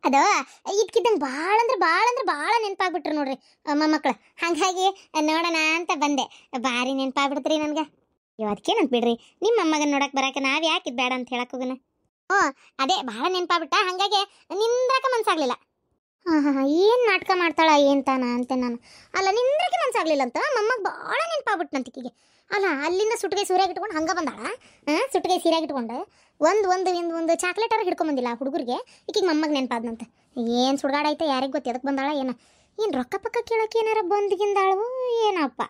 ಅದು ಇದ್ಕಿದ್ದಂಗೆ ಭಾಳ ನೆನಪಾಗ್ಬಿಟ್ರು ನೋಡ್ರಿ ಮೊಮ್ಮಕ್ಳು. ಹಾಗಾಗಿ ನೋಡೋಣ ಅಂತ ಬಂದೆ. ಭಾರಿ ನೆನಪಾಗ್ಬಿಡ್ತ್ರಿ ನನ್ಗೆ. ಅದಕ್ಕೇನಂತ ಬಿಡ್ರಿ, ನಿಮ್ಮ ಮೊಮ್ಮಗನ ನೋಡಕ್ ಬರಾಕ ನಾವ್ ಯಾಕೆ ಬೇಡ ಅಂತ ಹೇಳಕ್ ಹೋಗೋಣ. ಅದೇ ಭಾಳ ನೆನಪಾಗ್ಬಿಟ್ಟ, ಹಾಗಾಗಿ ನಿಂದ್ರಾಕ ಮನ್ಸಾಗ್ಲಿಲ್ಲ. ಏನ್ ನಾಟಕ ಮಾಡ್ತಾಳ ಏನ್ ತಾನ ಅಂತೆ ನಾನು. ಅಲ್ಲ, ನಿಂದ್ರಕ್ಕೆ ಮನ್ಸಾಗ್ಲಿಲ್ಲ ಅಂತ ಮೊಮ್ಮಗ ಭಾಳ ನೆನಪಾಗ್ಬಿಟ್ನಂತಿಕಿಗೆ. ಅಲ್ಲ, ಅಲ್ಲಿಂದ ಸುಟ್ಟಿಗೆ ಸೀರೆಯಾಗಿ ಇಟ್ಕೊಂಡು ಹಂಗ ಬಂದಾಳ. ಸುಟ್ಟಿಗೆ ಸೀರೆಯಾಗಿ ಇಟ್ಕೊಂಡು ಒಂದು ಚಾಕ್ಲೇಟ್ ಅವ್ರಿಗೆ ಹಿಡ್ಕೊಂಬಂದಿಲ್ಲ ಹುಡುಗರಿಗೆ. ಈಕಿಗೆ ಮೊಮ್ಮಗ ನೆನಪಾದ್ನಂತ. ಏನು ಸುಡ್ಗಾಡೈತೆ ಯಾರಿಗೆ ಗೊತ್ತು, ಎದಕ್ಕೆ ಬಂದಾಳ ಏನು ರೊಕ್ಕ ಪಕ್ಕ ಕೇಳೋಕೆ ಏನಾರ ಬಂದ್ಗಿಂದಾಳು ಏನಪ್ಪ.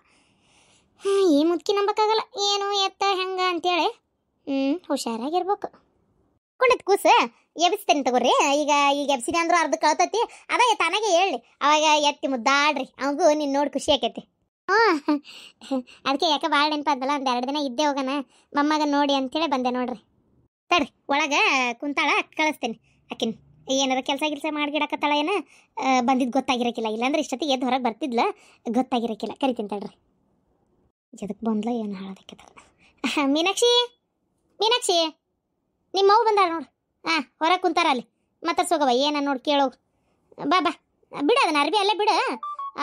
ಈ ಮುದ್ಕಿ ನಂಬಕ್ಕಾಗಲ್ಲ ಏನು ಎತ್ತ ಹೆಂಗ ಅಂತೇಳಿ. ಹುಷಾರಾಗಿರ್ಬೇಕು. ಕೊಂಡತ್ ಕೂಸ ಎಬ್ಸ್ತೇನೆ ತಗೋರಿ. ಈಗ ಎಬ್ಸಿದೆ ಅಂದ್ರೂ ಅರ್ಧ ಕಳ್ತತಿ. ಅದ ತಾನಾಗೆ ಹೇಳಿ ಅವಾಗ ಎತ್ತಿ ಮುದ್ದಾಡ್ರಿ, ಅವಾಗೂ ನೀನು ನೋಡಿ ಖುಷಿ ಆಕೈತಿ. ಅದಕ್ಕೆ ಯಾಕೆ ಭಾಳ ನೆನಪಾದಲ್ಲ, ಒಂದು 2 ದಿನ ಇದ್ದೇ ಹೋಗೋಣ ಮೊಮ್ಮಗ ನೋಡಿ ಅಂತೇಳಿ ಬಂದೆ ನೋಡ್ರಿ. ತಡ್ರಿ, ಒಳಗೆ ಕುಂತಾಳ, ಕಳಿಸ್ತೇನೆ ಆಕಿನ. ಏನಾರ ಕೆಲಸ ಮಾಡಿಗಿಡಕತ್ತಾಳ ಏನ ಬಂದಿದ್ದು ಗೊತ್ತಾಗಿರಕ್ಕಿಲ್ಲ. ಇಲ್ಲಾಂದ್ರೆ ಇಷ್ಟೊತ್ತಿಗೆ ಎದ್ದು ಹೊರಗೆ ಬರ್ತಿದ್ಲ, ಗೊತ್ತಾಗಿರಕ್ಕಿಲ್ಲ. ಕರಿತೀನಿ ತಡ್ರಿ. ಎದಕ್ಕೆ ಬಂದ್ಲ ಏನು ಹಾಳೋದಕ್ಕೆ. ಮೀನಾಕ್ಷಿ ನಿಮ್ಮ ಮಗು ಬಂದಾಳ ನೋಡು. ಹೊರಗೆ ಕುಂತಾರ ಅಲ್ಲಿ ಮಾತಾಡ್ಸೋಗವ. ಏನ ನೋಡಿ ಕೇಳೋಗು. ಬಾ ಬಿಡು, ಅದನ್ನ ಅರ್ಬಿ ಅಲ್ಲೇ ಬಿಡು.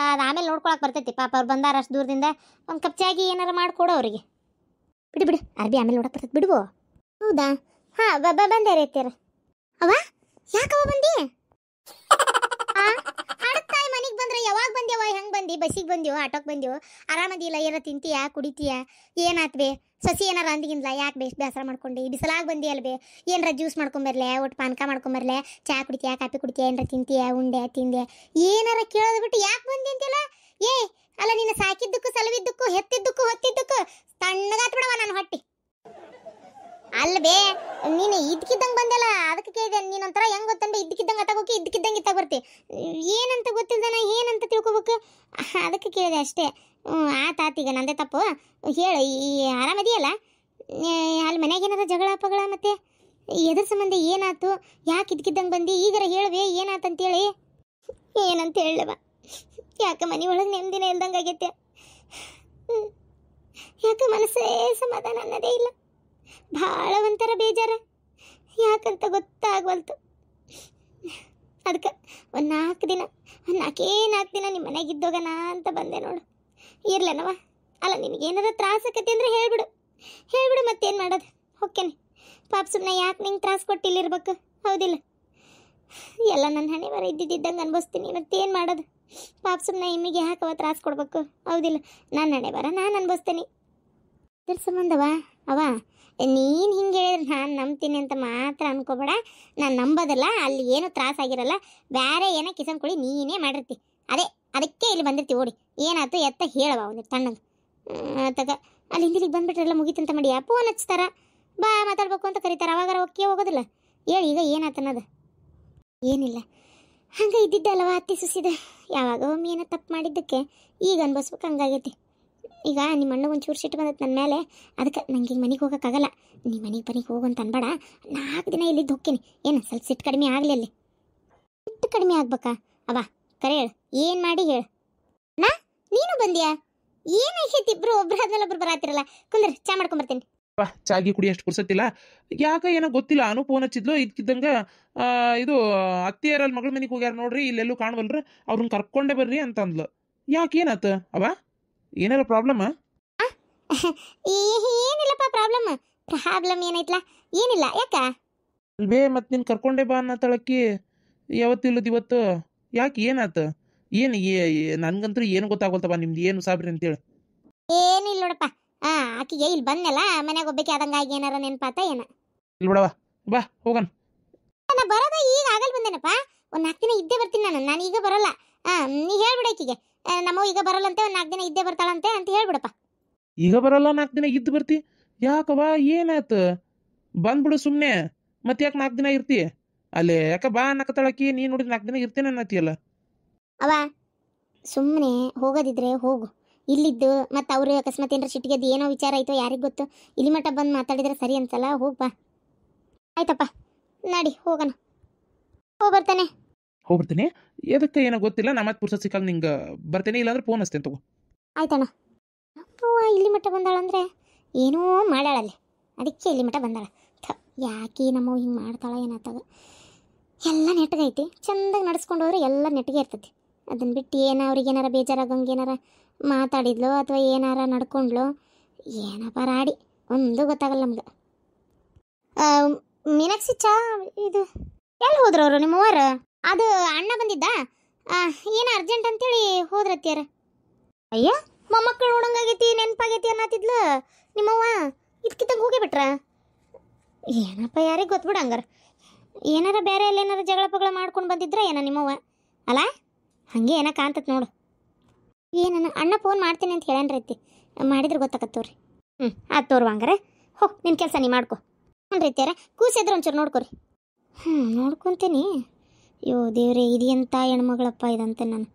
ಅದು ಆಮೇಲೆ ನೋಡ್ಕೊಳಕ್ಕೆ ಬರ್ತೈತಿ. ಪಾಪ ಅವ್ರು ಬಂದಾರ ಅಷ್ಟು ದೂರದಿಂದ. ಒಂದು ಕಪ್ ಚಾಗಿ ಏನಾರ ಮಾಡಿಕೊಡು ಅವರಿಗೆ. ಬಿಡು ಅರ್ಬಿ ಆಮೇಲೆ ನೋಡಕ್ಕೆ ಬರ್ತೈತಿ. ಬಿಡುವು. ಹೌದಾ? ಬಂದೆ ರೀತಿಯರ. ಅವ ಯಾಕವ ಬಂದಿ? ತಾಯಿ ಮನೆಗೆ ಬಂದ್ರೆ ಯಾವಾಗ ಬಂದ್ಯವ? ಹೆಂಗೆ ಬಂದಿ? ಬಸ್ಸಿಗೆ ಬಂದ್ಯೋ, ಆಟೋಕ್ಕೆ ಬಂದ್ಯೋ? ಆರಾಮದಿಲ್ಲ? ಏನಾರ ತಿಂತೀಯ, ಕುಡಿತೀಯ? ಏನಾತ್ಬೇ? ಸಸಿ ಏನಾರ ಅಂದಿಗಿಂದ್ಲ? ಯಾಕೆ ಬೇಸರ ಮಾಡ್ಕೊಂಡು ಬಿಸಲಾಗಿ ಬಂದಿ ಅಲ್ವೇ? ಏನಾರ ಜ್ಯೂಸ್ ಮಾಡ್ಕೊಂಬರ್ಲೆ, ಒಟ್ಟು ಪಾನಕ ಮಾಡ್ಕೊಂಬರ್ಲೆ, ಚಾ ಕುಡಿತೀಯ, ಕಾಫಿ ಕುಡಿತೀಯ, ಏನಾರ ತಿಂತೀಯ, ಉಂಡೆ ತಿಂದೆ ಏನಾರ ಕೇಳೋದು ಬಿಟ್ಟು ಯಾಕೆ ಬಂದಿ ಅಂತಿಲ್ಲ? ಅಲ್ಲ, ನೀನು ಸಾಕಿದ್ದಕ್ಕೂ ಸಲವಿದ್ದಕ್ಕೂ ಹೆತ್ತಿದ್ದಕ್ಕೂ ಹೊತ್ತಿದ್ದಕ್ಕೂ ತಣ್ಣಗಾತ್ ಬಿಡವ ನಾನು ಹೊಟ್ಟಿ. ಅಲ್ವೇ, ನೀನು ಇದ್ಕಿದ್ದಂಗೆ ಬಂದಲ್ಲ, ಅದಕ್ಕೆ ಕೇಳಿದೆ. ನೀನೊಂಥರ ಹೆಂಗೆ ಗೊತ್ತಂದ್ರೆ ಇದ್ದಕ್ಕಿದ್ದಂಗೆ ಅತ್ತಾಗೋಕೆ, ಇದ್ದಕ್ಕಿದ್ದಂಗೆ ಇತ್ತಾಗ ಬರ್ತಿ. ಏನಂತ ಗೊತ್ತಿಲ್ದಾನ ಏನಂತ ತಿಳ್ಕೊಬೇಕು, ಅದಕ್ಕೆ ಕೇಳಿದೆ ಅಷ್ಟೇ. ಆತೀಗ ನಂದೇ ತಪ್ಪು. ಹೇಳು, ಈ ಆರಾಮದಿಯಲ್ಲ? ಅಲ್ಲಿ ಮನ್ಯಾಗ ಏನಾರ ಜಗಳ ಪಗಳ ಮತ್ತೆ ಎದ್ರ ಸಂಬಂಧ ಏನಾಯ್ತು? ಯಾಕೆ ಇದ್ಕಿದ್ದಂಗೆ ಬಂದು ಈಗಾರ ಹೇಳುವೆ ಏನಾತಂತೇಳಿ? ಏನಂತ ಹೇಳವ? ಯಾಕೆ ಮನೆ ಒಳಗೆ ನೆಮ್ಮದಿನ ಇಲ್ದಂಗೆ ಆಗೈತೆ. ಯಾಕೆ ಮನಸ್ಸೇ ಸಮಾಧಾನ ಅನ್ನೋದೇ ಇಲ್ಲ. ಭಾಳ ಒಂಥರ ಬೇಜಾರ, ಯಾಕಂತ ಗೊತ್ತಾಗವಲ್ತು. ಅದಕ್ಕೆ ಒಂದು 4 ದಿನ ನಿಮ್ಮ ಮನೆಯಾಗಿದ್ದೋಗಣ ಅಂತ ಬಂದೆ ನೋಡು. ಇರ್ಲೇನವ? ಅಲ್ಲ, ನಿನಗೇನಾರ ತ್ರಾಸ ಆಕತಿ ಅಂದ್ರೆ ಹೇಳ್ಬಿಡು. ಮತ್ತೇನು ಮಾಡೋದು? ಹೊಕ್ಕೇನೆ ಪಾಪ. ಸುಮ್ಮನೆ ಯಾಕೆ ನಿಂಗೆ ತ್ರಾಸ ಕೊಟ್ಟು ಇಲ್ಲಿರ್ಬೇಕು? ಹೌದಿಲ್ಲ? ಎಲ್ಲ ನನ್ನ ಹಣೆ ಬರ ಇದ್ದಿದ್ದಂಗೆ ಅನ್ಭವಿಸ್ತೀನಿ. ಮತ್ತೇನು ಮಾಡೋದು? ಪಾಪ ಸುಮ್ಮನೆ ಇಮ್ಮಿಗೆ ಯಾಕವ ತ್ರಾಸ ಕೊಡ್ಬೇಕು? ಹೌದಿಲ್ಲ? ನನ್ನ ಹಣೆ ಬರ ನಾನು ಅನ್ಭವಿಸ್ತೀನಿ. ಇದ್ರ ಸಂಬಂಧವ ಅವ ನೀನು ಹಿಂಗೆ ಹೇಳಿದ್ರೆ ನಾನು ನಂಬ್ತೀನಿ ಅಂತ ಮಾತ್ರ ಅನ್ಕೋಬೇಡ. ನಾನು ನಂಬೋದಲ್ಲ. ಅಲ್ಲಿ ಏನೂ ತ್ರಾಸಾಗಿರಲ್ಲ. ಬೇರೆ ಏನೋ ಕಿಸನ್ಕೊಳ್ಳಿ ನೀನೇ ಮಾಡಿರ್ತಿ. ಅದಕ್ಕೆ ಇಲ್ಲಿ ಬಂದಿರ್ತಿ. ಓಡಿ ಏನಾಯ್ತು ಎತ್ತ ಹೇಳವ ಒಂದು ತಣ್ಣಗೆ. ತಗ ಅಲ್ಲಿ ಹಿಂದಿಲಿಗೆ ಬಂದ್ಬಿಟ್ರೆಲ್ಲ ಮುಗೀತಂತ ಮಾಡಿ ಫೋನ್ ಹಚ್ತಾರ, ಬಾ ಮಾತಾಡ್ಬೇಕು ಅಂತ ಕರೀತಾರೆ. ಅವಾಗಾರ ಓಕೆ ಹೋಗೋದಿಲ್ಲ. ಹೇಳಿ ಈಗ ಏನಾಯ್ತು ಅನ್ನೋದು? ಏನಿಲ್ಲ, ಹಂಗೆ ಇದ್ದಿದ್ದಲ್ಲವ ಅತ್ತಿ ಸುಸಿದ. ಯಾವಾಗ ಒಮ್ಮೆ ಏನೋ ತಪ್ಪು ಮಾಡಿದ್ದಕ್ಕೆ ಈಗ ಅನ್ಭವಿಸ್ಬೇಕು. ಹಂಗಾಗೈತಿ. ಈಗ ನಿಮ್ಮ ಅಣ್ಣ ಒಂಚೂರು ಸಿಟ್ಟು ಬಂದೈತೆ ನನ್ನ ಮೇಲೆ. ಅದಕ್ಕೆ ನಂಗೆ ಈಗ ಮನೆಗೆ ಹೋಗೋಕ್ಕಾಗಲ್ಲ. ನೀ ಮನೆಗೆ ಹೋಗಂತ ಅನ್ಬೇಡ. 4 ದಿನ ಇಲ್ಲಿದ್ದು ಹೋಗ್ತೀನಿ. ಏನು ಸ್ವಲ್ಪ ಸಿಟ್ಟು ಕಡಿಮೆ ಆಗಲಿ. ಅಲ್ಲಿ ಸಿಟ್ಟು ಕಡಿಮೆ ಆಗ್ಬೇಕಾ? ಅವ ಕರೆ ಹೇಳು, ಏನು ಮಾಡಿ ಹೇಳು. ನೀನು ಬಂದ್ಯಾ? ಏನಾಗೈತಿ? ಇಬ್ರು ಒಬ್ರಾದ್ಮೇಲೆ ಒಬ್ರು ಬರಾತಿರಲ್ಲ. ಕುಂದ್ರೆ ಚಾ ಮಾಡ್ಕೊಂಬರ್ತೀನಿ. ಚಾಗಿ ಕುಡಿ ಅಷ್ಟು ಪುರ್ಸತ್ತಿಲ್ಲ. ಯಾಕ ಏನೋ ಗೊತ್ತಿಲ್ಲ. ಅನು ಫೋನ್ ಹಚ್ಚಿದ್ಲು. ಇದ್ಕಿದ್ದಂಗ ಇದು ಅತ್ತಿಯರಲ್ಲಿ ಮಗಳ ಮನೆಗೆ ಹೋಗ್ಯಾರ ನೋಡ್ರಿ, ಇಲ್ಲೆಲ್ಲೂ ಕಾಣವಲ್ರಿ, ಅವ್ರನ್ನ ಕರ್ಕೊಂಡೇ ಬರ್ರಿ ಅಂತ ಅಂದ್ಲು. ಯಾಕೆ ಏನಾತ ಅವ? ಏನಾರ ಪ್ರಾಬ್ಲಮ್? ಏನಿಲ್ಲಪ್ಪ. ಪ್ರಾಬ್ಲಮ್ ಏನೈತ್ಲ? ಏನಿಲ್ಲ. ಯಾಕ ಅಲ್ವೇ ಮತ್ತೆ ನಿನ್ ಕರ್ಕೊಂಡೇ ಬಾ ಅನ್ನೋ ತಳಕ್ಕಿ ಯಾವತ್ತಿಲ್ಲದ ಇವತ್ತು. ಯಾಕೆ ಏನಾತ? ಏನು ನನ್ಗಂತೂ ಏನು ಗೊತ್ತಾಗೋಲ್ತವ ನಿಮ್ದು ಏನು ಸಾಬ್ರಿ ಅಂತೇಳಿ. ಏನಿಲ್ಲ ನೋಡಪ್ಪ. ಆಕಿಗೆ ಇಲ್ಲಿ ಬಂದಲ್ಲ ಮನ್ಯಾಗ ಒಬ್ಬಕ್ಕೆ ಆದಂಗಾಗಿ ಏನಾರ ನೆನಪಾತ ಏನ? ಇಲ್ಲ ಬಿಡವ, ಬಾ ಹೋಗಣ. ನಾನು ಬರೋದ ಈಗ ಆಗಲ್ ಬಂದೇನಪ್ಪ. ಒಂದು 4 ದಿನ ಇದ್ದೇ ಬರ್ತೀನಿ ನಾನು ಈಗ ಬರಲ್ಲ. ನೀ ಹೇಳ್ಬಿಡ ಆಕಿಗೆ, ನಮ್ಮ ಈಗ ಬರಲ್ಲಂತೆ, ಒಂದು 4 ದಿನ ಇದ್ದೇ ಬರ್ತಾಳಂತೆ ಅಂತ ಹೇಳ್ಬಿಡಪ್ಪ. ಈಗ ಬರಲ್ಲ, 4 ದಿನ ಇದ್ದು ಬರ್ತಿ? ಯಾಕವ ಏನಾಯ್ತು? ಬಂದ್ಬಿಡು ಸುಮ್ಮನೆ. ಮತ್ತೆ ಯಾಕೆ 4 ದಿನ ಇರ್ತಿ ಅಲ್ಲಿ? ಯಾಕ ಬಾ ಅನ್ನಕತ್ತಳಕಿ, ನೀ ನೋಡಿದ್ರೆ 4 ದಿನ ಇರ್ತೇನೆ ಅನ್ನತಿಯಲ್ಲ. ಅವ ಸುಮ್ಮನೆ ಹೋಗೋದಿದ್ರೆ ಹೋಗು. ಇಲ್ಲಿದ್ದು ಮತ್ತು ಅವರು ಅಕಸ್ಮಾತ್ ಏನಾರ ಸಿಟ್ಟಿಗೆದ್ದು ಏನೋ ವಿಚಾರ ಆಯಿತೋ ಯಾರಿಗೆ ಗೊತ್ತು. ಇಲ್ಲಿ ಮಟ್ಟ ಬಂದು ಮಾತಾಡಿದ್ರೆ ಸರಿ ಅನ್ಸಲ್ಲ. ಹೋಗ್ಬಾ. ಆಯ್ತಪ್ಪ, ನಡಿ ಹೋಗೋಣ. ಹೋಗ್ಬರ್ತೀನಿ. ಎದಕ್ಕೆ ಏನೋ ಗೊತ್ತಿಲ್ಲ. ನಾ ಮತ್ತೆ ಪುರ್ಸತ್ ಸಿಕ್ಕಾಗ ನಿಂಗೆ ಬರ್ತೇನೆ. ಇಲ್ಲಾಂದ್ರೆ ಫೋನ್ ಹಚ್ತೇನೆ ತಗೋ. ಆಯ್ತಣ್ಣ. ಇಲ್ಲಿ ಮಟ್ಟ ಬಂದಾಳಂದ್ರೆ ಏನೋ ಮಾಡ್ಯಾಳಲ್ಲಿ, ಅದಕ್ಕೆ ಇಲ್ಲಿ ಮಟ್ಟ ಬಂದಾಳ. ಯಾಕೆ ನಮ್ಮವು ಹಿಂಗೆ ಮಾಡ್ತಾಳ ಏನಾತಾಗ? ಎಲ್ಲ ನೆಟ್ಟಗೈತಿ, ಚಂದಾಗಿ ನಡ್ಸ್ಕೊಂಡು ಹೋದ್ರೆ ಎಲ್ಲ ನೆಟ್ಟಿಗೆ ಇರ್ತೈತಿ. ಅದನ್ನ ಬಿಟ್ಟು ಅವ್ರಿಗೆ ಏನಾರ ಬೇಜಾರಾಗಂಗೆ ಏನಾರ ಮಾತಾಡಿದ್ಲು ಅಥವಾ ಏನಾರ ನಡ್ಕೊಂಡ್ಲು, ಏನಪ್ಪ ರಾಡಿ ಒಂದು ಗೊತ್ತಾಗಲ್ಲ ನಮ್ಗೆ. ಮೀನಾಕ್ಷಿ ಚಾ ಇದು ಎಲ್ಲಿ ಹೋದ್ರು ಅವರು ನಿಮ್ಮವ್ವಾರ? ಅದು ಅಣ್ಣ ಬಂದಿದ್ದ, ಏನು ಅರ್ಜೆಂಟ್ ಅಂತೇಳಿ ಹೋದ್ರತ್ಯಾರ. ಅಯ್ಯ ಮೊಮ್ಮಕ್ಕಳು ನೋಡಂಗಾಗೈತಿ, ನೆನಪಾಗೈತಿ ಅನ್ನತ್ತಿದ್ಲು ನಿಮ್ಮವ್ವ. ಇದಕ್ಕಿದ್ದಂಗೆ ಹೋಗೇ ಬಿಟ್ರ ಏನಪ್ಪ, ಯಾರಿಗೆ ಗೊತ್ಬಿಡ ಹಂಗಾರ. ಏನಾರ ಬೇರೆ ಎಲ್ಲ ಏನಾರ ಜಗಳ ಪಗಳ ಮಾಡ್ಕೊಂಡು ಬಂದಿದ್ರ ಏನ ನಿಮ್ಮವ್ವ ಅಲ್ಲ? ಹಾಗೆ ಏನ ಕಾಣ್ತತ್ ನೋಡು. ಏನನ ಅಣ್ಣ ಫೋನ್ ಮಾಡ್ತೀನಿ ಅಂತ ಹೇಳೇನ್ರೈತಿ, ಮಾಡಿದ್ರೆ ಗೊತ್ತಾಕತ್ತವ್ರಿ. ಆಯ್ತು ತೋರ್ವ ಹಂಗಾರೆ, ಹೋ ನಿನ್ನ ಕೆಲಸ ನೀ ಮಾಡ್ಕೊ. ಹ್ಞೂ ರೀತಿಯಾರ ಕೂಸಿದ್ರೆ ಒಂಚೂರು ನೋಡ್ಕೊರಿ. ನೋಡ್ಕೊತೀನಿ. ಅಯ್ಯೋ ದೇವ್ರೆ, ಇದು ಎಂಥ ಹೆಣ್ಮಗಳಪ್ಪ ಇದಂತೆ. ನಾನು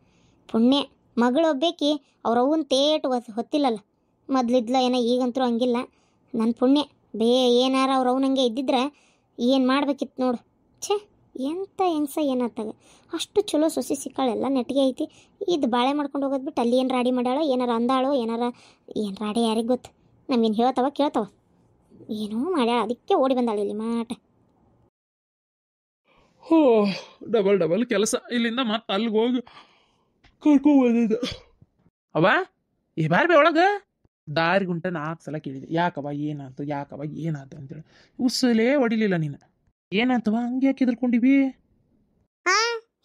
ಪುಣ್ಯ ಮಗಳು ಒಬ್ಬೇಕಿ ಅವ್ರ ಅವನ್ ತೇಟು ಹೊತ್ತಿಲ್ಲಲ್ಲ. ಮೊದ್ಲಿದ್ಲ ಏನೋ, ಈಗಂತರೂ ಹಂಗಿಲ್ಲ. ನನ್ನ ಪುಣ್ಯ ಏನಾರ ಅವ್ರ ಅವನಂಗೆ ಇದ್ದಿದ್ರೆ ಏನು ಮಾಡ್ಬೇಕಿತ್ತು ನೋಡು. ಛೇ ಎಂಥ ಹೆಂಗ್ಸ ಏನಾತಾಗ ಅಷ್ಟು ಚಲೋ ಸೊಸಿ ಸಿಕ್ಕಾಳೆಲ್ಲ ನೆಟ್ಟಿಗೆ ಐತಿ. ಇದು ಬಾಳೆ ಮಾಡ್ಕೊಂಡು ಹೋಗೋದು ಬಿಟ್ಟು ಅಲ್ಲಿ ಏನು ರಾಡಿ ಮಾಡ್ಯಾಳೋ, ಏನಾರ ಅಂದಾಳೋ, ಏನಾರ ಏನು ರಾಡಿ ಯಾರಿಗೆ ಗೊತ್ತು. ನಮಗೇನು ಹೇಳ್ತಾವ ಕೇಳ್ತಾವ, ಏನೋ ಮಾಡ್ಯಾಳ, ಅದಕ್ಕೆ ಓಡಿ ಬಂದಾಳ ಇಲ್ಲಿ ಮಾಟ. ಹೋ ಡಬಲ್ ಡಬಲ್ ಕೆಲಸ. ಇಲ್ಲಿಂದ ಮತ್ತೆ ಅಲ್ಲಿಗೆ ಹೋಗಿ ಕರ್ಕೊಂಬಂದಿದ್ದ. ಅವ ಈ ಬಾರ್ಬಿ ಒಳಗೆ ದಾರಿ ಗುಂಟ 4 ಸಲ ಕೇಳಿದೆ, ಯಾಕವ ಏನಾಯ್ತು, ಯಾಕವ ಏನಾಯ್ತು ಅಂತೇಳಿ. ಉಸಲೇ ಹೊಡಿಲಿಲ್ಲ ನೀನು. ಏನಾಯ್ತವ ಹಂಗೆ ಯಾಕೆ ಹೆದರ್ಕೊಂಡಿವಿ?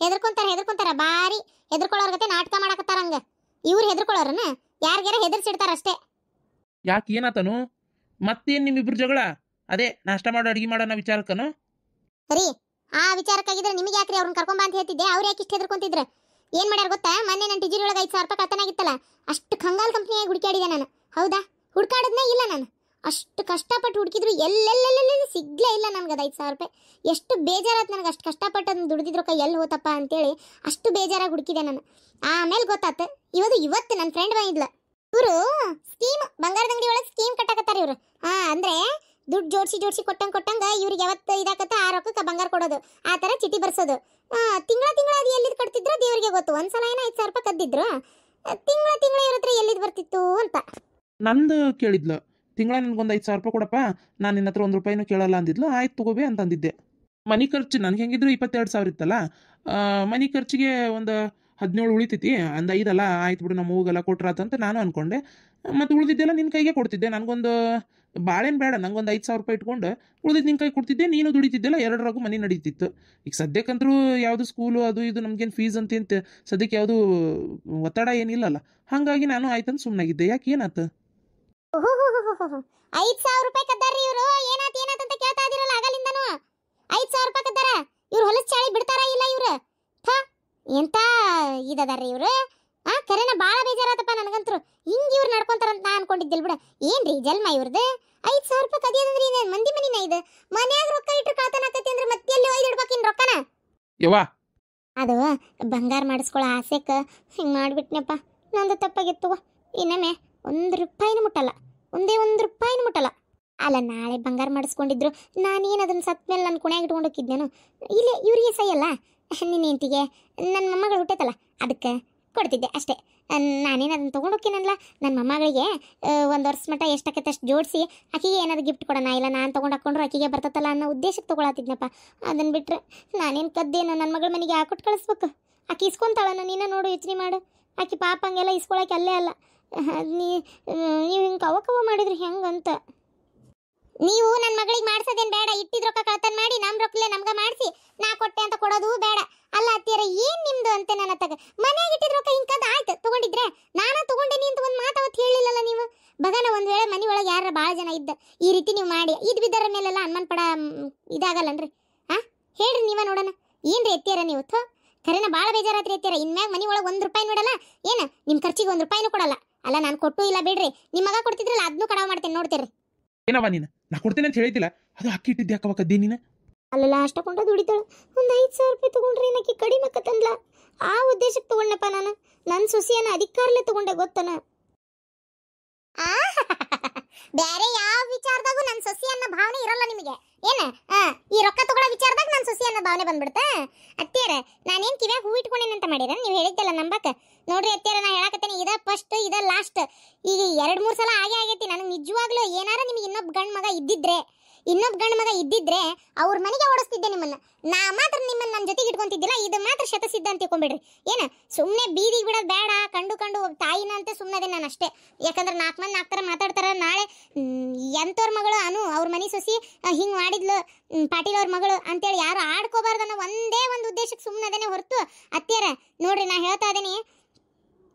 ಹೆದರ್ಕೊಂತಾರ ಬಾರಿ ಹೆದರ್ಕೊಳ್ಳೋರ್ ಗತೆ ನಾಟಕ ಮಾಡಕತ್ತಾರ. ಹಂಗ ಇವ್ರು ಹೆದರ್ಕೊಳ್ಳೋರನ ಯಾರಿಗಾರ ಹೆದರ್ಸಿಡ್ತಾರ ಅಷ್ಟೇ. ಯಾಕೆ ಏನಾತನು? ಮತ್ತೇನು ನಿಮ್ಮಿಬ್ರು ಜಗಳ? ಅದೇ ನಾಷ್ಟ ಮಾಡೋ ಅಡಿಗೆ ಮಾಡೋಣ ವಿಚಾರಕ್ಕನು? ಸರಿ, ಆ ವಿಚಾರಕ್ಕಾಗಿದ್ರೆ ನಿಮಗೆ ಯಾಕ್ರಿ ಅವ್ರನ್ನ ಕರ್ಕೊಂಬ ಅಂತ ಹೇಳ್ತಿದ್ದೆ. ಅವ್ರು ಯಾಕೆ ಇಷ್ಟು ಹೆದರ್ಕೊಂತಿದ್ರು? ಏನ್ ಮಾಡ್ಯಾರ ಗೊತ್ತಾ? ಮೊನ್ನೆ ನನ್ನ ಟಿಜಿರಿ ಒಳಗೆ 5,000 ರೂಪಾಯಿ ಕಳ್ತನಾಗಿತ್ತಲ್ಲ, ಅಷ್ಟು ಕಂಗಾಲ್ ಕಂಪ್ನಿಯಾಗಿ ಹುಡುಕಾಡಿದೆ ನಾನು. ಹೌದಾ, ಹುಡ್ಕಾಡದ್ನೇ ಇಲ್ಲ ನಾನು. ಅಷ್ಟು ಕಷ್ಟಪಟ್ಟು ಹುಡುಕಿದ್ರು ಎಲ್ಲೆಲ್ಲೆಲ್ಲೆಲ್ಲಿ ಸಿಗ್ಲೇ ಇಲ್ಲ ನಮ್ಗೆ ಅದು 5,000 ರೂಪಾಯಿ. ಎಷ್ಟು ಬೇಜಾರಾಯ್ತು ನನಗೆ. ಅಷ್ಟು ಕಷ್ಟಪಟ್ಟು ಅದನ್ನ ದುಡಿದಿದ್ರು ಕೈ ಎಲ್ಲಿ ಹೋತಪ್ಪ ಅಂತೇಳಿ ಅಷ್ಟು ಬೇಜಾರಾಗಿ ಹುಡುಕಿದೆ ನಾನು. ಆಮೇಲೆ ಗೊತ್ತಾತು, ಇವತ್ತು ನನ್ನ ಫ್ರೆಂಡ್ ಬಂದಿದ್ಲ. ಇವರು ಸ್ಕೀಮ್, ಬಂಗಾರದ ಅಂಗಡಿ ಒಳಗೆ ಸ್ಕೀಮ್ ಕಟ್ಟಾಕತ್ತಾರ ಇವರು. ಅಂದ್ರೆ ದುಡ್ಡು ಜೋಡಿಸಿ ಕೊಟ್ಟಂಗ ಇವ್ರಿಗೆ ಯಾವತ್ತು ಇದಾಕತ್ತ ಆ ರೊಕ್ಕಕ್ಕೆ ಬಂಗಾರ ಕೊಡೋದು, ಆ ಥರ ಚೀಟಿ ಬರ್ಸೋದು. ತಿಂಗಳ ಅದು ಎಲ್ಲಿದ್ದು ಕಟ್ತಿದ್ರು ದೇವ್ರಿಗೆ ಗೊತ್ತು. ಒಂದ್ಸಲ ಏನೋ 5,000 ರೂಪಾಯಿ ಕದ್ದಿದ್ರು, ತಿಂಗಳ ಇವ್ರ ಹತ್ರ ಎಲ್ಲಿದ್ದು ಬರ್ತಿತ್ತು ಅಂತ. ನಂದು ಕೇಳಿದ್ಲು, ತಿಂಗಳ ನನಗೊಂದು 5,000 ರೂಪಾಯಿ ಕೊಡಪ್ಪ, ನಾನು ನಿನ್ನ ಹತ್ರ 1 ರೂಪಾಯಿನೂ ಕೇಳಲ್ಲ ಅಂದಿದ್ಲು. ಆಯ್ತು ತಗೋಬೇ ಅಂತ ಅಂದಿದ್ದೆ. ಮನೆ ಖರ್ಚು ನನಗೆ ಹೆಂಗಿದ್ರು 22,000 ಇತ್ತಲ್ಲ, ಮನೆ ಖರ್ಚಿಗೆ ಒಂದು 17 ಉಳಿತೈತಿ. ಅಂದ 5 ಅಲ್ಲ, ಆಯ್ತು ಬಿಡು ನಮ್ಮ ಹೋಗಲ್ಲ ಕೊಟ್ರಾತಂತ ನಾನು ಅನ್ಕೊಂಡೆ. ಮತ್ತು ಉಳಿದಿದ್ದೆಲ್ಲ ನಿನ್ನ ಕೈಗೆ ಕೊಡ್ತಿದ್ದೆ. ನನಗೊಂದು ಬಾಳೆನು ಬೇಡ, ನಂಗೊಂದು 5,000 ರೂಪಾಯಿ ಇಟ್ಕೊಂಡು ಉಳಿದಿದ್ದು ನಿನ್ನ ಕೈ ಕೊಡ್ತಿದ್ದೆ, ನೀನು ದುಡಿತಿದ್ದೆಲ್ಲ, 2ರಾಗೂ ಮನೆ ನಡೀತಿತ್ತು. ಈಗ ಸದ್ಯಕ್ಕಂತರೂ ಯಾವುದು ಸ್ಕೂಲು ಅದು ಇದು ನಮ್ಗೇನು ಫೀಸ್ ಅಂತ ಸದ್ಯಕ್ಕೆ ಯಾವುದು ಒತ್ತಡ ಏನಿಲ್ಲಲ್ಲ. ಹಾಗಾಗಿ ನಾನು ಆಯ್ತಂತ ಸುಮ್ಮನಾಗಿದ್ದೆ. ಯಾಕೆ ಏನಾಯ್ತು? 5,000 ರೂಪಾಯಿ ಕದ್ದಾರ್ರಿ ಇವರು. ಏನಾತ್ ಅಂತ ಕೇಳ್ತಾ ಇದಿರಲ್ಲ ಆಗಲಿಂದನು. 5,000 ರೂಪಾಯಿ ಕದ್ದಾರ ಇವ್ರು. ಹೊಲಸ್ ಚಾಳಿ ಬಿಡ್ತಾರ ಇಲ್ಲ ಇವ್ರು? ಎಂತ ಇದದಾರ್ರಿ ಇವ್ರು. ಕರೆನ ಬಾಳ ಬೇಜಾರಾತಪ್ಪ ನನಗಂತರು. ಹಿಂಗ್ ಇವ್ರು ನಡ್ಕೊಂತಾರಂತ ನಾ ಅನ್ಕೊಂಡಿದ್ದಿಲ್ ಬಿಡ. ಏನ್ರಿ ಜನ್ಮ ಇವ್ರದ್ದು? 5,000 ರೂಪಾಯಿ ಕದಿಯೋದಂದ್ರೆ ಇನ್ನೇನು ಮಂದಿ ಮನಿನ ಇದು? ಮನ್ಯಾಗ ರೊಕ್ಕ ಇಟ್ಟು ಕಾತನಾಕತಿ ಅಂದ್ರೆ ಮತ್ತೆ ಎಲ್ಲಿ ಒಯ್ದು ಇಡ್ಬೇಕಿನ್ ರೊಕ್ಕನ? ಯವ್ವಾ, ಅದು ಬಂಗಾರ ಮಾಡಿಸ್ಕೊಳ್ಳೋ ಆಸೆಕ ಹಿಂಗೆ ಮಾಡಿಬಿಟ್ನಪ್ಪ. ನಂದು ತಪ್ಪಾಗಿತ್ತು. ಇನ್ನೊಮ್ಮೆ 1 ರೂಪಾಯಿನೂ ಮುಟ್ಟಲ್ಲ, ಒಂದೇ 1 ರೂಪಾಯಿನೂ ಮುಟ್ಟಲ್ಲ. ಅಲ್ಲ, ನಾಳೆ ಬಂಗಾರ ಮಾಡಿಸ್ಕೊಂಡಿದ್ರು ನಾನೇನು ಅದನ್ನು ಸತ್ ಮೇಲೆ ನನ್ನ ಕುಣ್ಯಾಗ ಇಟ್ಕೊಂಡು ಹೋಗಿದ್ದೇನು? ಇಲ್ಲೇ ಇವ್ರಿಗೆ ಸೈಯಲ್ಲ, ನಿನ್ನ ಹೆಂಡತಿಗೆ ನನ್ನ ಮೊಮ್ಮಗಳು ಹುಟ್ಟೈತಲ್ಲ ಅದಕ್ಕೆ ಕೊಡ್ತಿದ್ದೆ ಅಷ್ಟೇ. ನಾನೇನು ಅದನ್ನು ತೊಗೊಂಡು ಹೋಗ್ತೀನಲ್ಲ, ನನ್ನ ಮೊಮ್ಮಗಳಿಗೆ 1 ವರ್ಷ ಮಟ್ಟ ಎಷ್ಟಾಕೈತೆ ಅಷ್ಟು ಜೋಡಿಸಿ ಆಕೆಗೆ ಏನಾದ್ರು ಗಿಫ್ಟ್ ಕೊಡೋಣ, ಇಲ್ಲ ನಾನು ತೊಗೊಂಡು ಹಾಕ್ಕೊಂಡ್ರು ಆಕೆಗೆ ಬರ್ತತ್ತಲ್ಲ ಅನ್ನೋ ಉದ್ದೇಶಕ್ಕೆ ತೊಗೊಳತ್ತಿದ್ನಪ್ಪ. ಅದನ್ನು ಬಿಟ್ಟರೆ ನಾನೇನು ಕದ್ದೇನು? ನನ್ನ ಮಗಳ ಮನೆಗೆ ಹಾಕೊಟ್ಟು ಕಳಿಸ್ಬೇಕು. ಆಕೆ ಇಸ್ಕೊಂತಾಳನ್ನು ನೀನು ನೋಡು, ಯೋಚನೆ ಮಾಡು. ಆಕೆ ಪಾಪ ಹಂಗೆಲ್ಲ ಇಸ್ಕೊಳಕ್ಕೆ ಅಲ್ಲೇ ಅಲ್ಲ. ನೀವು ಹಿಂಗೆ ಕವ ಮಾಡಿದ್ರಿ ಹೆಂಗಂತ. ನೀವು ನನ್ನ ಮಗಳಿಗೆ ಮಾಡ್ಸೋದೇನು ಬೇಡ. ಇಟ್ಟಿದ್ ರೊಕ್ಕ ಕಳ್ತನ ಮಾಡಿ ನಮ್ಮ ರೊಕ್ಕಲೆ ನಮ್ಗೆ ಮಾಡಿಸಿ ನಾ ಕೊಟ್ಟೆ ಅಂತ ಕೊಡೋದು ಬೇಡ. ಅಲ್ಲ ಅತ್ತಿಯರ ಏನು ನಿಮ್ದು ಅಂತೆ ನನ್ನ ತಗ. ಮನೆಯಾಗ ಇಟ್ಟಿದ್ ರೊಕ್ಕ ಹಿಂಕದ ಆಯ್ತು ತೊಗೊಂಡಿದ್ರೆ ನಾನು ತೊಗೊಂಡೇನಿ ಅಂತ ಒಂದು ಮಾತು ಅವತ್ತು ಹೇಳಿಲ್ಲಲ್ಲ ನೀವು. ಬಗನ ಒಂದು ವೇಳೆ ಮನೆ ಒಳಗೆ ಯಾರ ಭಾಳ ಜನ ಇದ್ದ ಈ ರೀತಿ ನೀವು ಮಾಡಿ ಇದು ಬಿದ್ದರ ಮೇಲೆಲ್ಲ ಅನ್ಮನ್ ಪಡ ಇದಾಗಲ್ಲನ್ರಿ? ಹೇಳ್ರಿ ನೀವ ನೋಡೋಣ. ಏನ್ರಿ ಎತ್ತಿಯರ ನೀವು? ಖರೇನ ಭಾಳ ಬೇಜಾರಾತ್ರಿ ಎತ್ತಿಯರ. ಇನ್ಮ್ಯಾಗ ಮನೆ ಒಳಗೆ 1 ರೂಪಾಯಿ ನೋಡಲ್ಲ, ಏನು ನಿಮ್ಮ ಖರ್ಚಿಗೆ 1 ರೂಪಾಯಿನೂ ಕೊಡಲ್ಲ. ಅಲ್ಲ ನಾನು ಕೊಟ್ಟು ಇಲ್ಲ ಬಿಡ್ರಿ, ನಿಮ್ಮ ಮಗ ಕೊಡ್ತಿದ್ರಲ್ಲ ಅದನ್ನೂ ಕಡವ ಮಾಡ್ತೇನೆ ನೋಡ್ತೀರಿ. ಏನವ ನೀನು? ನಾ ಕೊಡ್ತೇನೆ ಅಂತ ಹೇಳಿದ್ದಿಲ್ಲ, ಅದು ಅಕ್ಕಿ ಇಟ್ಟಿದ್ದೆ ಯಾಕವ ಕದ್ದಿ ನೀನು? ಅಲ್ಲೆಲ್ಲ ಅಷ್ಟಕೊಂಡ ದುಡಿತಾಳು. ಒಂದು 5,000 ರೂಪಾಯಿ ತೊಗೊಂಡ್ರೆ ಏನಕ್ಕೆ ಕಡಿಮೆ ಕತ್ತಂದ್ಲ? ಆ ಉದ್ದೇಶಕ್ಕೆ ತೊಗೊಂಡಪ್ಪ ನಾನು. ನನ್ನ ಸೊಸಿಯನ್ನ ಅಧಿಕಾರಲ್ಲೇ ತೊಗೊಂಡೆ ಗೊತ್ತನ. ಬೇರೆ ಯಾವ ವಿಚಾರದಾಗೂ ನನ್ನ ಸೊಸಿ ಅನ್ನೋ ಭಾವನೆ ಇರಲ್ಲ ನಿಮಗೆ ಏನ? ಈ ರೊಕ್ಕ ತಗೊಳ್ಳೋ ವಿಚಾರದಾಗ ನನ್ನ ಸೊಸಿ ಅನ್ನೋ ಭಾವನೆ ಬಂದ್ಬಿಡ್ತಾ? ಅತ್ತಿಯರ ನಾನೇನು ಕಿವ್ಯಾಗ ಹೂ ಇಟ್ಕೊಂಡೇನೆ ಅಂತ ಮಾಡಿರ ನೀವು ಹೇಳಿದ್ದೆಲ್ಲ ನಂಬಕ. ನೋಡ್ರಿ ಅತ್ತಿಯರ, ನಾ ಹೇಳಕತ್ತೇನೆ, ಇದ ಫಸ್ಟ್ ಇದ ಲಾಸ್ಟ್. ಈಗ 2-3 ಸಲ ಆಗೈತಿ ನನಗೆ ನಿಜವಾಗ್ಲೂ. ಏನಾರ ನಿಮಗೆ ಇನ್ನೊಬ್ಬ ಗಂಡು ಮಗ ಇದ್ದಿದ್ರೆ ಇನ್ನೊಬ್ಬ ಗಂಡ ಮಗ ಇದ್ದಿದ್ರೆ ಅವ್ರ ಮನೆಗೆ ಓಡಿಸ್ತಿದ್ದೆ ನಿಮ್ಮನ್ನ. ನಾ ಮಾತ್ರ ನಿಮ್ಮನ್ನ ನನ್ನ ಜೊತೆಗೆ ಇಟ್ಕೊಂತಿದ್ದಿಲ್ಲ. ಇದು ಮಾತ್ರ ಶತಸಿದ್ಧ ಅಂತ ತಿಳ್ಕೊಂಬಿಡ್ರಿ. ಏನ ಸುಮ್ಮನೆ ಬೀದಿಗೆ ಬಿಡೋದು ಬೇಡ. ಕಂಡು ತಾಯಿನ ಅಂತ ಸುಮ್ಮನೆ ನಾನು ಅಷ್ಟೇ. ಯಾಕಂದ್ರೆ 4 ಮಂದಿ 4 ಥರ ಮಾತಾಡ್ತಾರ. ನಾಳೆ ಎಂತವ್ರ ಮಗಳು ಅನು ಅವ್ರ ಮನೆ ಸೊಸಿ ಹಿಂಗೆ ಮಾಡಿದ್ಲು, ಪಾಟೀಲ್ ಅವ್ರ ಮಗಳು ಅಂತೇಳಿ ಯಾರು ಆಡ್ಕೋಬಾರ್ದನ್ನೋ ಒಂದೇ ಒಂದು ಉದ್ದೇಶಕ್ಕೆ ಸುಮ್ಮನೆ ಅದೇನೆ ಹೊರತು ಅತ್ತೆಯರ ನೋಡ್ರಿ, ನಾ ಹೇಳ್ತಾ ಇದ್ದೀನಿ,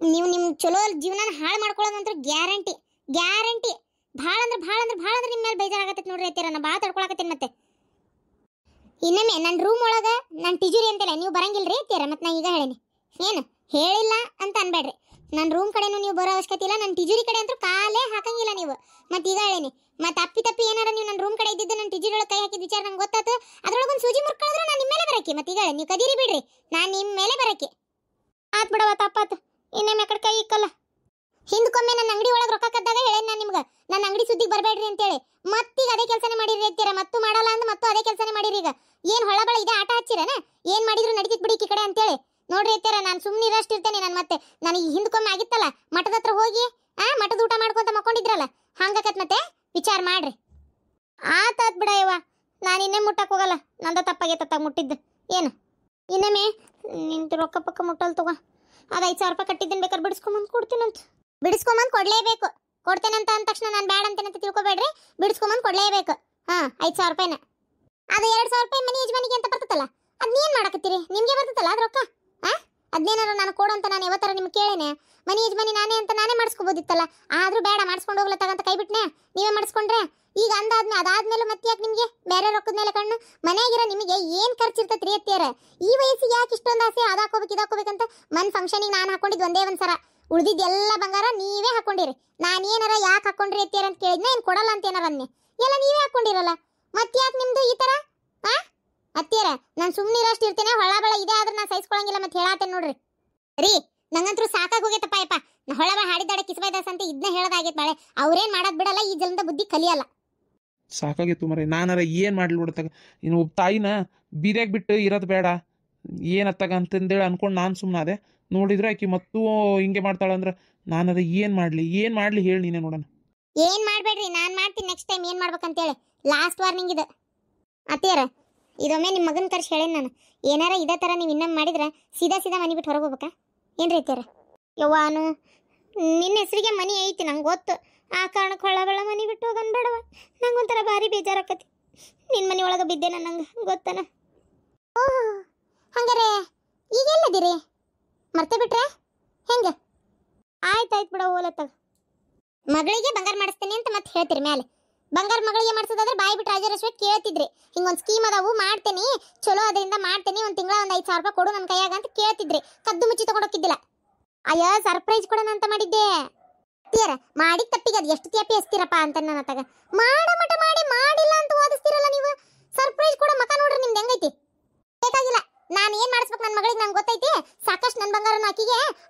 ನೀವು ನಿಮ್ಮ ಚಲೋ ಜೀವನ ಹಾಳು ಮಾಡ್ಕೊಳ್ಳೋದಂತೂ ಗ್ಯಾರಂಟಿ. ಭಾಳ ಅಂದ್ರೆ ನಿಮ್ಮ ಮೇಲೆ ಬೇಜಾರಾಗತ್ತೈತೆ ನೋಡ್ರಿ ಅತ್ತೆಯರ. ನಾ ಭಾಳ ತಡ್ಕೊಳಕತ್ತೀನಿ. ಮತ್ತೆ ಇನ್ನೊಮ್ಮೆ ನನ್ನ ರೂಮ್ ಒಳಗೆ ನನ್ನ ತಿಜುರಿ ಅಂತಲ್ಲ ನೀವು ಬರಂಗಿಲ್ರಿ ಅತ್ತೆಯರ. ಮತ್ತೆ ನಾ ಈಗ ಹೇಳೀನಿ, ಏನು ಹೇಳಿಲ್ಲ ಅಂತ ಅನ್ಬೇಡ್ರಿ. ನನ್ನ ರೂಮ್ ಕಡೆನೂ ನೀವು ಬರೋ ಅವಶ್ಯಕತೆ ಇಲ್ಲ. ನನ್ನ ತಿಜುರಿ ಕಡೆ ಅಂತೂ ಕಾಲೇ ಹಾಕಂಗಿಲ್ಲ ನೀವು. ಮತ್ತೆ ಈಗ ಹೇಳೀನಿ, ಮತ್ತೆ ಅಪ್ಪಿ ಏನಾರ ನೀವು ನನ್ನ ರೂಮ್ ಕಡೆ ಇದ್ದಿದ್ದು ನನ್ನ ತಿಜುರಿ ಒಳಗೆ ಕೈ ಹಾಕಿದ ವಿಚಾರ ನಂಗೆ ಗೊತ್ತಾತು. ಅದ್ರೊಳಗೊಂದು ಸೂಜಿ ಮುರ್ಕೊಳ್ಳೋದ್ರೆ ನಾನು ನಿಮ್ಮ ಮೇಲೆ ಬರಕ್ಕೆ. ಮತ್ತೆ ಈಗ ಹೇಳಿ, ನೀವು ಕದೀರಿ ಬಿಡ್ರಿ, ನಾನು ನಿಮ್ಮ ಮೇಲೆ ಬರಕ್ಕೆ. ಆತ್ ಬಿಡವ, ತಪ್ಪಾತು. ಇನ್ನೊಮ್ಮೆ ಕಡೆ ಕೈ ಇಕ್ಕಲ್ಲ. ಹಿಂದ್ಕೊಮ್ಮೆ ನನ್ನ ಅಂಗಡಿ ಒಳಗೆ ರೊಕ್ಕ ಕದ್ದಾಗ ಹೇಳೇನು ನಾನು ನಿಮ್ಗೆ, ನನ್ನ ಅಂಗಡಿ ಸುದ್ದಿಗೆ ಬರಬೇಡ್ರಿ ಅಂತೇಳಿ. ಮತ್ತೀಗ ಅದೇ ಕೆಲಸನೇ ಮಾಡಿರಿ ಅಂತೀರ. ಮತ್ತು ಮಾಡಲ್ಲ ಅಂದ್ ಮತ್ತು ಅದೇ ಕೆಲಸನೇ ಮಾಡಿರಿ. ಈಗ ಏನು ಹೊಳಬಳ ಇದೆ ಆಟ ಹಚ್ಚಿರೇನ? ಏನು ಮಾಡಿದ್ರು ನಡೀತಿತ್ತು ಬಿಡಿ ಈ ಕಡೆ ಅಂತೇಳಿ ನೋಡ್ರಿ ಅತ್ತೆರ. ನಾನು ಸುಮ್ಮನೆ ಇರಷ್ಟು ಇರ್ತೇನೆ. ನಾನು ಮತ್ತೆ ನನಗೆ ಹಿಂದ್ಕೊಮ್ಮೆ ಆಗಿತ್ತಲ್ಲ, ಮಠದ ಹತ್ರ ಹೋಗಿ ಮಠದ ಊಟ ಮಾಡ್ಕೊಂತ ಮಕ್ಕೊಂಡಿದ್ರಲ್ಲ, ಹಂಗಾಕತ್. ಮತ್ತೆ ವಿಚಾರ ಮಾಡ್ರಿ. ಆತಾತ್ ಬಿಡ ಯವ್ವ, ನಾನು ಇನ್ನೇ ಮುಟ್ಟಕ್ಕೆ ಹೋಗಲ್ಲ. ನಂದ ತಪ್ಪಾಗೈತತ್ತಾಗ ಮುಟ್ಟಿದ್ದು. ಏನು ಇನ್ನೊಮ್ಮೆ ನಿಂತು ರೊಕ್ಕ ಪಕ್ಕ ಮುಟ್ಟಲ್ ತಗೋ. ಅದು 5,000 ರೂಪಾಯಿ ಕಟ್ಟಿದ್ದೇನೆ, ಬೇಕಾದ್ರೆ ಬಿಡಿಸ್ಕೊಂಬಂದು ಕೊಡ್ತೀನಂತ. ಬಿಡಿಸ್ಕೊಂಬಂದು ಕೊಡಲೇಬೇಕು. ಕೊಡ್ತೇನಂತ ಅಂದ ತಕ್ಷಣ ನಾನು ಬ್ಯಾಡ ಅಂತೇನಂತ ತಿಳ್ಕೊಬೇಡ್ರಿ. ಬಿಡಿಸ್ಕೊಂಬಂದು ಕೊಡಲೇಬೇಕು. 5,000 ರೂಪಾಯಿನ. ಅದು 2,000 ರೂಪಾಯಿ ಮನೆ ಯಜಮಾನಿಗೆ ಅಂತ ಬರ್ತದಲ್ಲ, ಅದನ್ನೇನು ಮಾಡಕತ್ತೀರಿ? ನಿಮಗೆ ಬರ್ತದಲ್ಲ ಅದು ರೊಕ್ಕ. ಅದನ್ನೇನಾರ ನಾನು ಕೊಡು ಅಂತ ನಾನು ಯಾವತ್ತರ ನಿಮ್ಗೆ ಕೇಳೇನೆ? ಮನೆ ಯಜಮಾನಿ ನಾನೇ ಅಂತ ನಾನೇ ಮಾಡಿಸ್ಕೋಬೋದಿತ್ತಲ್ಲ. ಆದರೂ ಬೇಡ, ಮಾಡಿಸ್ಕೊಂಡು ಹೋಗ್ಲ ತಗಂತ ಕೈ ಬಿಟ್ನೆ. ನೀವೇ ಮಾಡಿಸ್ಕೊಂಡ್ರೆ ಈಗ ಅದಾದ್ಮೇಲೆ ಮತ್ತೆ ಯಾಕೆ ನಿಮಗೆ ಬೇರೆ ರೊಕ್ಕದ ಮೇಲೆ ಕಣ್ಣು? ಮನೆಯಾಗಿರೋ ನಿಮಗೆ ಏನು ಖರ್ಚಿರ್ತೈತೆ ರೀ ಅತ್ತಿಯರ? ಈ ವಯಸ್ಸಿಗೆ ಯಾಕೆ ಇಷ್ಟೊಂದು ಆಸೆ? ಅದಾಕೋಬೇಕು ಇದಾಕೋಬೇಕಂತ. ಮನ್ ಫಂಕ್ಷನಿಗೆ ನಾನು ಹಾಕೊಂಡಿದ್ದು ಒಂದೇ ಒಂದು ಸರ, ಉಳಿದಿದ್ದೆಲ್ಲ ಬಂಗಾರ ನೀವೇ ಹಾಕೊಂಡಿರಿ. ನಾನೇನಾರ ಯಾಕೆ ಹಾಕೊಂಡ್ರಿ ಅತ್ತಿಯರ ಅಂತ ಕೇಳಿದ್ನ, ಏನು ಕೊಡಲ್ಲ ಅಂತ ಏನಾರ ಅನ್ನೆ? ಎಲ್ಲ ನೀವೇ ಹಾಕೊಂಡಿರಲ್ಲ. ಮತ್ತೆ ಯಾಕೆ ನಿಮ್ದು ಈ ಥರ? ಅತ್ತಿಯರ, ನಾನು ಸುಮ್ಮನೆ ಇರೋಷ್ಟು ಇರ್ತೇನೆ. ಹೊಳಬಳ ಇದೆ ಆದ್ರೆ ನಾನು ಸಹಿಸ್ಕೊಳಂಗಿಲ್ಲ. ಮತ್ತೆ ಹೇಳತ್ತೇನೆ ನೋಡ್ರಿ ರೀ, ನಂಗಂತರೂ ಸಾಕಾಗಿ ಹೋಗೈತಪ್ಪ ಯಪ್ಪ. ನಾ ಹೊಳಬಳ ಹಾಡಿದಾಡ ಕಿಸ್ಬೈದಾಸ್ ಅಂತ ಇದನ್ನ ಹೇಳೋದಾಗೈತೆ ಬಾಳೆ. ಅವ್ರೇನು ಮಾಡೋದು ಬಿಡಲ್ಲ, ಈ ಜಲದ ಬುದ್ಧಿ ಕಲಿಯಲ್ಲ. ಸಾಕಾಗಿತ್ತು ಮರೆ. ನಾನಾರ ಏನು ಮಾಡ್ಲಿ ನೋಡತ್ತಾಗ. ಇನ್ನು ಒಬ್ಬ ತಾಯಿನ ಬೀದ್ಯಾಗ ಬಿಟ್ಟು ಇರೋದು ಬೇಡ ಏನತ್ತಾಗ ಅಂತಂದೇಳಿ ಅನ್ಕೊಂಡು ನಾನು ಸುಮ್ಮನೆ ಅದೇ. ನೋಡಿದ್ರೆ ಆಕಿ ಮತ್ತೂ ಹಿಂಗೆ ಮಾಡ್ತಾಳಂದ್ರೆ ನಾನಾರ ಏನು ಮಾಡಲಿ ಹೇಳಿ ನೀನೇ ನೋಡೋಣ. ಏನು ಮಾಡಬೇಡ್ರಿ, ನಾನು ಮಾಡ್ತೀನಿ ನೆಕ್ಸ್ಟ್ ಟೈಮ್ ಏನು ಮಾಡ್ಬೇಕಂತೇಳಿ. ಲಾಸ್ಟ್ ವಾರ್ನಿಂಗ್ ಇದೆ ಅತ್ತಿಯರ. ಇದೊಮ್ಮೆ ನಿಮ್ಮ ಮಗನ ಕರ್ಸಿ ಹೇಳೇನು ನಾನು, ಏನಾರ ಇದೇ ಥರ ನೀವು ಇನ್ನೊಮ್ಮೆ ಮಾಡಿದ್ರೆ ಸೀದಾ ಮನೆ ಬಿಟ್ಟು ಹೊರಗೆ ಹೋಗ್ಬೇಕಾ ಏನ್ರಿ ಅತ್ತಿಯರ? ಯವ್ವಾನು ನಿನ್ನ ಹೆಸರಿಗೆ ಮನೆ ಐತಿ ನಂಗೆ ಗೊತ್ತು. ಆ ಕಾರಣಕ್ಕೆ ಹೊಳ್ಳಬಳ್ಳ ಮನೆ ಬಿಟ್ಟು ಹೋಗನ್ ಬೇಡವ. ನಂಗೊಂಥರ ಭಾರಿ ಬೇಜಾರಾಕತಿ. ನಿನ್ನ ಮನೆ ಒಳಗೆ ಬಿದ್ದೆ ನಂಗೆ ಗೊತ್ತನ. ಓಹ್, ಹಂಗಾರೆ ಈಗೆಲ್ಲದಿರಿ? ಮರ್ತೆ ಬಿಟ್ರೆ ಹೆಂಗೆ? ಆಯ್ತು ಬಿಡ, ಓಲತ್ತಾಗ ಮಗಳಿಗೆ ಬಂಗಾರ ಮಾಡಿಸ್ತೇನೆ ಅಂತ ಮತ್ತೆ ಹೇಳ್ತೀರಿ ಮೇಲೆ. ಬಂಗಾರ ಮಗಳಿಗೆ ಮಾಡಿಸೋದಾದ್ರೆ ಬಾಯಿ ಬಿಟ್ಟು ರಾಜರೇಶ್ವರಿ ಕೇಳ್ತಿದ್ರಿ. ಹಿಂಗೊಂದು ಸ್ಕೀಮ್ ಅದಾವು, ಮಾಡ್ತೇನೆ ಚಲೋ, ಅದರಿಂದ ಮಾಡ್ತೇನೆ, ಒಂದು ತಿಂಗಳ ಒಂದು 5,000 ರೂಪಾಯಿ ಕೊಡು ನನ್ನ ಕೈಯಾಗ ಅಂತ ಕೇಳ್ತಿದ್ರಿ. ಕದ್ದು ಮುಚ್ಚಿ ತಗೊಂಡೋಗಿದ್ದಿಲ್ಲ. ಅಯ್ಯ, ಸರ್ಪ್ರೈಸ್ ಕೊಡೋಣ ಅಂತ ಮಾಡಿದ್ದೆ. ತೀರ ಮಾಡಿದ ತಪ್ಪಿಗೆ ಅದು ಎಷ್ಟು ತ್ಯಾಪಿ ಹಚ್ತೀರಪ್ಪ ಅಂತ ನನ್ನ ತಗ. ಮಾಡ ಮಟ ಮಾಡಿಲ್ಲ ಅಂತ ಓದಿಸ್ತಿರಲ್ಲ ನೀವು. ಸರ್ಪ್ರೈಸ್ ಕೊಡೋ ಮಕ ನೋಡ್ರಿ ನಿಮ್ದು ಹೆಂಗೈತಿ. ಬೇಕಾಗಿಲ್ಲ, ನಾನು ಏನು ಮಾಡಿಸ್ಬೇಕು ನನ್ನ ಮಗಳಿಗೆ ನಂಗೆ ಗೊತ್ತೈತಿ. ಸಾಕಷ್ಟು ನನ್ನ ಬಂಗಾರನ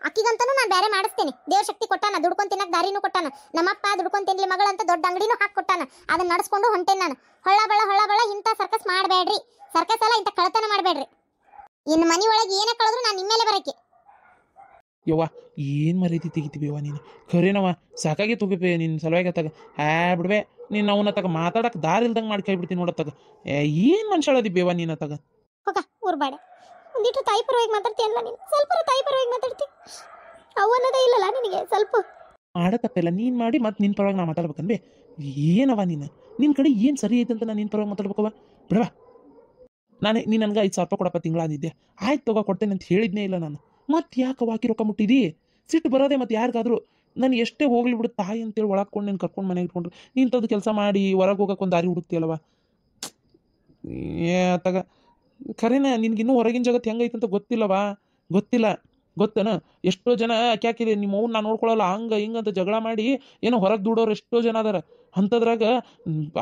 ಅಕ್ಕಿಗಂತನೂ ನಾನು ಬೇರೆ ಮಾಡಿಸ್ತೇನೆ. ದೇವ್ರ ಶಕ್ತಿ ಕೊಟ್ಟಾನ, ದುಡ್ಕೊಂಡು ತಿನ್ನಕ್ಕೆ ದಾರಿನೂ ಕೊಟ್ಟಾನ. ನಮ್ಮಪ್ಪ ದುಡ್ಕೊಂಡು ತಿನ್ಲಿ ಮಗಳಂತ ದೊಡ್ಡ ಅಂಗಡಿನೂ ಹಾಕಿ ಕೊಟ್ಟಾನ. ಅದನ್ನ ನಡೆಸ್ಕೊಂಡು ಹೊಂಟೇನೆ ನಾನು. ಹೊಳ್ಳ ಇಂಥ ಸರ್ಕಸ್ ಮಾಡಬೇಡ್ರಿ. ಸರ್ಕಸ್ ಅಲ್ಲ, ಇಂಥ ಕಳತನ ಮಾಡಬೇಡ್ರಿ. ಇನ್ನು ಮನೆ ಒಳಗೆ ಏನೇ ಕಳೆದ್ರು ನಾನು ನಿಮ್ಮ ಮೇಲೆ ಬರಕ್ಕೆ. ಯವ್ವ, ಏನು ಮರ್ಯಾದೆ ತೆಗಿತೀವಿವ ನೀನು? ಖರೇನವ, ಸಾಕಾಗಿ ತುಗಿಪೆ ನಿನ್ನ ಸಲುವಾಗಿ ಅತ್ತಾಗ. ಬಿಡ್ಬೇ ನೀನು ಅವನ ತಗ ಮಾತಾಡಕ್ಕೆ ದಾರಿ ಇಲ್ದಂಗೆ ಮಾಡಿ ಕೈ ಬಿಡ್ತೀನಿ ನೋಡತ್ತಾಗ. ಏನು ಮನುಷ್ಯಳದಿ ಬೇವ ನೀನು ಅತ್ತಾಗ. ಹೋಗ ಊರ್ಬೇಡ. ಒಂದಿಟ್ಟು ತಾಯಿ ಪರವಾಗಿ ಮಾತಾಡ್ತೀಯಲ್ಲ ನೀನು. ಸ್ವಲ್ಪ ತಾಯಿ ಪರವಾಗಿ ಮಾತಾಡ್ತಿ. ಅವನ್ನದೇ ಇಲ್ಲಲ್ಲ ನಿನಗೆ ಸ್ವಲ್ಪ. ಮಾಡತ್ತಪ್ಪಿಲ್ಲ ನೀನು ಮಾಡಿ ಮತ್ತೆ ನಿನ್ನ ಪರವಾಗಿ ನಾ ಮಾತಾಡ್ಬೇಕನ್ಬೇ. ಏನವ ನೀನು? ನಿನ್ನ ಕಡೆ ಏನು ಸರಿ ಐತೆ ಅಂತ ನಾನು ನಿನ್ನ ಪರವಾಗಿ ಮಾತಾಡ್ಬೇಕವ? ಬಿಡವಾ, ನೀನು ನನಗೆ 5,000 ರೂಪಾಯಿ ಕೊಡಪ್ಪ ತಿಂಗಳ ಅಂದಿದ್ದೆ. ಆಯ್ತು ತಗೋ, ಕೊಡ್ತೇನೆ ಅಂತ ಹೇಳಿದ್ನೇ ಇಲ್ಲ ನಾನು. ಮತ್ತೆ ಯಾಕೆ ವಾಕಿ ರೊಕ್ಕ ಮುಟ್ಟಿದಿ? ಸಿಟ್ಟು ಬರೋದೆ ಮತ್ತೆ ಯಾರಿಗಾದ್ರು. ನಾನು ಎಷ್ಟೇ ಹೋಗ್ಲಿ ಬಿಡು ತಾಯಿ ಅಂತೇಳಿ ಒಳಕೊಂಡು ನೀನು ಕರ್ಕೊಂಡು ಮನೆಗೆ ಇಟ್ಕೊಂಡ್ರೆ ನೀನು ಕೆಲಸ ಮಾಡಿ ಹೊರಗೆ ಹೋಗೋಕೆ ಒಂದು ದಾರಿ ಹುಡುಕ್ತಿಯಲ್ವ? ತಗ ಖರೇನ ನಿನ್ಗಿನ್ನೂ ಹೊರಗಿನ ಜಗತ್ತು ಹೆಂಗೈತೆ ಅಂತ ಗೊತ್ತೇನ? ಎಷ್ಟೋ ಜನ ಯಾಕೆ ನಿಮ್ಮ ಅವ್ನ ನಾನು ನೋಡ್ಕೊಳ್ಳಲ್ಲ ಹಂಗೆ ಹಿಂಗಂತ ಜಗಳ ಮಾಡಿ ಏನೋ ಹೊರಗೆ ದುಡೋರು ಎಷ್ಟೋ ಜನ ಅದಾರ. ಅಂಥದ್ರಾಗ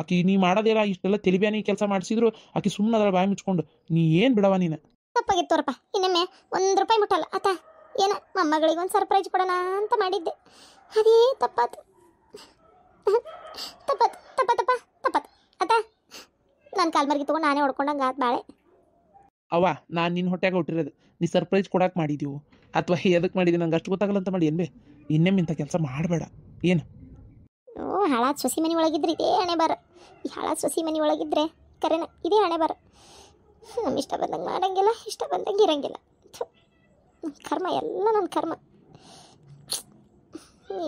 ಆಕಿ ನೀ ಮಾಡೋದೇಲ್ಲ ಇಷ್ಟೆಲ್ಲ ತೆಲಿಬ್ಯಾನಿ ಕೆಲಸ ಮಾಡಿಸಿದ್ರು ಆಕಿ ಸುಮ್ಮನೆ ಅದರ ಬಾಯಿ ಮುಚ್ಕೊಂಡು. ನೀ ಏನು ಬಿಡವ ನೀನು? ತಪ್ಪಾಗಿತ್ತೋರಪ್ಪ. ಇನ್ನೊಮ್ಮೆ 1 ರೂಪಾಯಿ ಮುಟ್ಟಲ್ಲ ಆತ. ಏನೋ ಮೊಮ್ಮಗಳಿಗೆ ಒಂದು ಸರ್ಪ್ರೈಸ್ ಕೊಡೋಣ ಅಂತ ಮಾಡಿದ್ದೆ. ಅದೇ ತಪ್ಪಾತು ಆತ. ನಾನು ಕಾಲ್ಮರ್ಗಿ ತೊಗೊಂಡು ನಾನೇ ಹೊಡ್ಕೊಂಡಂಗೆ ಆತು ಬಾಳೆ. ಅವ್ವ, ನಾನು ನಿನ್ನ ಹೊಟ್ಟೆಗೆ ಹುಟ್ಟಿರೋದು ನೀ ಸರ್ಪ್ರೈಸ್ ಕೊಡಕ್ಕೆ ಮಾಡಿದೀವು ಅಥವಾ ಎದಕ್ಕೆ ಮಾಡಿದ್ವಿ ನಂಗೆ ಅಷ್ಟು ಗೊತ್ತಾಗಲ್ಲ ಅಂತ ಮಾಡಿ ಏನ್ಬೇ. ಇನ್ನೊಮ್ಮೆ ಇಂಥ ಕೆಲಸ ಮಾಡಬೇಡ. ಏನು ಓ ಹಾಳಾದ ಸೊಸಿ ಮನೆ ಒಳಗಿದ್ರೆ ಇದೇ ಹಣೆ ಬಾರ. ಈ ಹಾಳಾದ ಸೊಸಿ ಮನೆ ಒಳಗಿದ್ರೆ ಕರೆನ ಇದೇ ಹಣೆ ಬಾರ. ನಮ್ಮ ಇಷ್ಟ ಬಂದಂಗೆ ಮಾಡಂಗಿಲ್ಲ, ಇಷ್ಟ ಬಂದಂಗೆ ಇರಂಗಿಲ್ಲ. ಥು, ನನ್ ಕರ್ಮ ಎಲ್ಲ ನನ್ನ ಕರ್ಮ.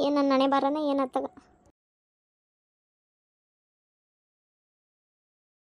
ಏನು ನನ್ನ ಹಣೆ ಬಾರನೇ ಏನಾಗ್ತದ.